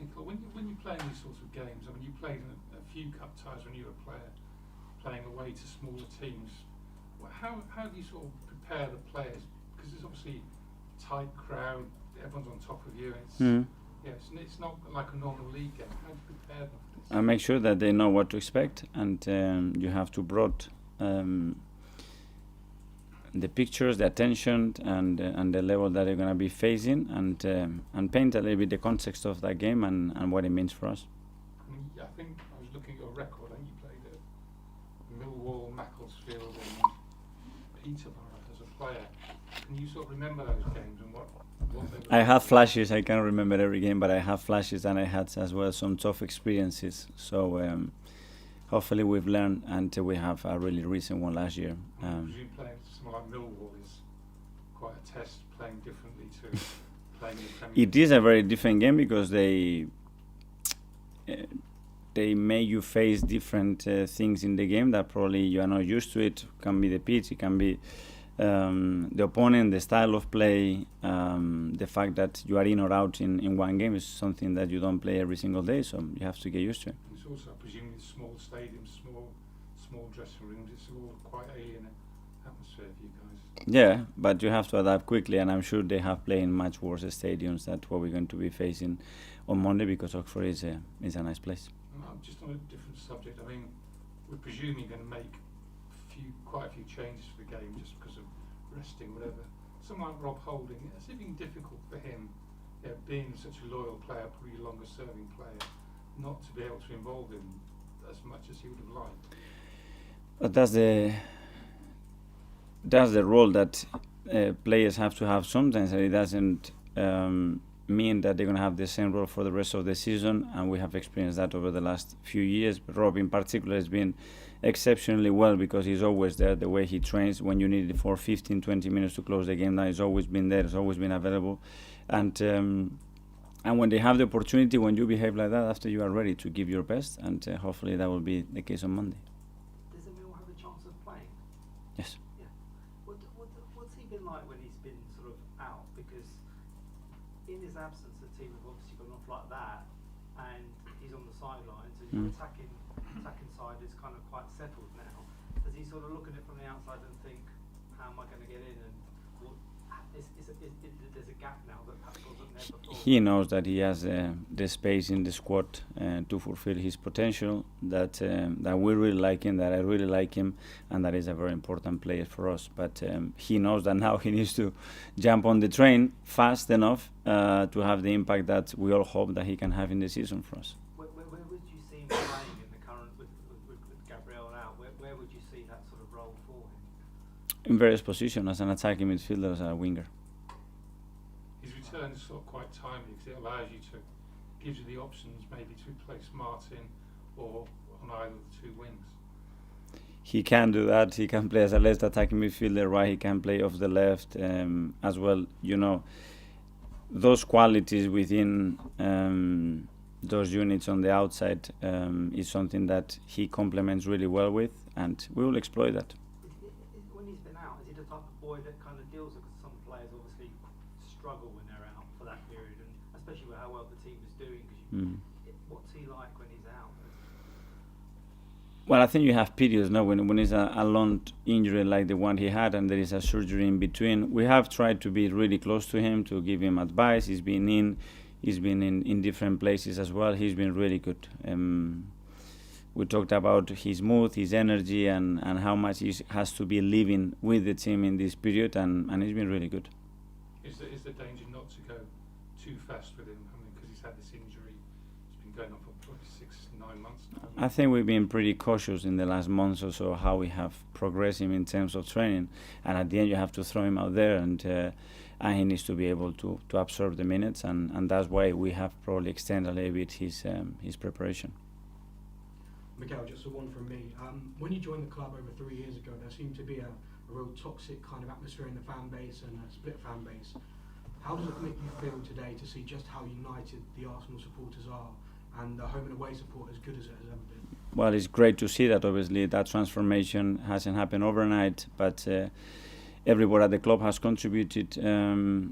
Mikel, when you play in these sorts of games, I mean, you played in a few cup ties when you were a player, playing away to smaller teams. How do you sort of prepare the players? Because it's obviously a tight crowd, everyone's on top of you. It's not like a normal league game. How do you prepare them for this? I make sure that they know what to expect, and you have to broad the pictures, the attention, and the level that they're going to be facing, and paint a little bit the context of that game and what it means for us. I mean, I think I was looking at your record. I think you played at Millwall, Macclesfield, and Peterborough as a player. Can you sort of remember those games and what they were? I have flashes. I can't remember every game, but I have flashes, and I had as well some tough experiences. So hopefully we've learned, and we have a really recent one last year. I presume playing someone like Millwall is quite a test, playing differently to playing in the Premier League. It is a very different game because they make you face different things in the game that probably you are not used to. It can be the pitch, it can be the opponent, the style of play, the fact that you are in or out in one game is something that you don't play every single day, so you have to get used to it. It's also, presumably, small stadiums, small dressing rooms. It's all quite alien atmosphere for you guys. Yeah, but you have to adapt quickly, and I'm sure they have played in much worse stadiums than what we're going to be facing on Monday, because Oxford is a nice place. Just on a different subject, I mean, we're presuming going to make quite a few changes for the game just because of resting, whatever. Someone like Rob Holding, it's been difficult for him, being such a loyal player, probably a longer serving player, not to be able to involve him as much as he would have liked. But that's the role that players have to have sometimes, and it doesn't mean that they're going to have the same role for the rest of the season, and we have experienced that over the last few years. But Rob in particular has been exceptionally well because he's always there. The way he trains, when you need it for 15-20 minutes to close the game down, he's always been there, he's always been available, and when they have the opportunity, when you behave like that, after you are ready to give your best, and hopefully that will be the case on Monday. Does Emil have a chance of playing? Yes. Yeah. What's he been like when he's been sort of out? Because in his absence, the team have obviously gone off like that, and he's on the sidelines, and your attacking side is kind of quite settled now. Does he sort of look at it from the outside and think, how am I going to get in? And there's a gap now that perhaps wasn't there before? He knows that he has the space in the squad to fulfill his potential, that we really like him, that I really like him, and that is a very important player for us. But he knows that now he needs to jump on the train fast enough to have the impact that we all hope that he can have in the season for us. Where would you see him playing in the current, with Gabriel out? Where would you see that sort of role for him? In various positions, as an attacking midfielder, as a winger. His return is sort of quite timely because it allows you gives you the options maybe to replace Martin or on either of the two wings. He can do that. He can play as a left attacking midfielder, right? He can play off the left as well. You know, those qualities within those units on the outside is something that he complements really well with, and we will exploit that. When he's been out, is he the type of boy that kind of deals with some players obviously struggle when they're out for that period, and especially with how well the team is doing? What's he like when he's out? Well, I think you have periods now when it's a long injury like the one he had and there is a surgery in between. We have tried to be really close to him, to give him advice. He's been in different places as well. He's been really good. We talked about his mood, his energy, and how much he has to be living with the team in this period, and he's been really good. Is there danger not to go too fast with him? I mean, because he's had this injury, it's been going on for probably 6-9 months now. I think we've been pretty cautious in the last months or so how we have progressed him in terms of training, and at the end you have to throw him out there, and he needs to be able to absorb the minutes, and that's why we have probably extended a little bit his preparation. Mikel, just one from me. When you joined the club over 3 years ago, there seemed to be a real toxic kind of atmosphere in the fan base and a split fan base. How does it make you feel today to see just how united the Arsenal supporters are and the home and away support as good as it has ever been? Well, it's great to see that. Obviously, that transformation hasn't happened overnight, but everybody at the club has contributed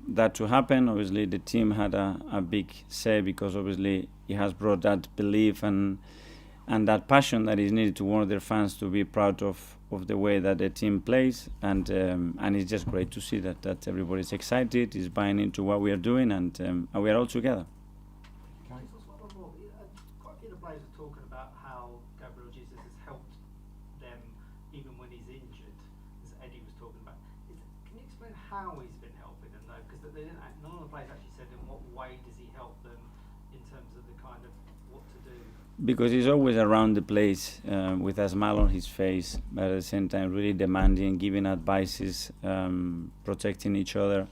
that to happen. Obviously, the team had a big say because obviously he has brought that belief and that passion that is needed to want their fans to be proud of the way that the team plays, and it's just great to see that everybody's excited, is buying into what we are doing, and we are all together. Quite a few of the players are talking about how Gabriel Jesus has helped them even when he's injured, as Eddie was talking about. Can you explain how he's been helping them though? Because none of the players actually said in what way does he help them in terms of the kind of what to do. Because he's always around the place with a smile on his face, but at the same time really demanding, giving advices, protecting each other.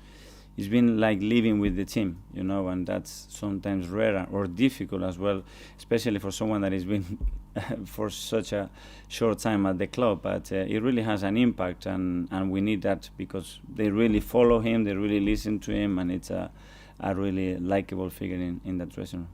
He's been like living with the team, you know, and that's sometimes rare or difficult as well, especially for someone that has been for such a short time at the club. But it really has an impact, and we need that because they really follow him, they really listen to him, and it's a really likable figure in that dressing room.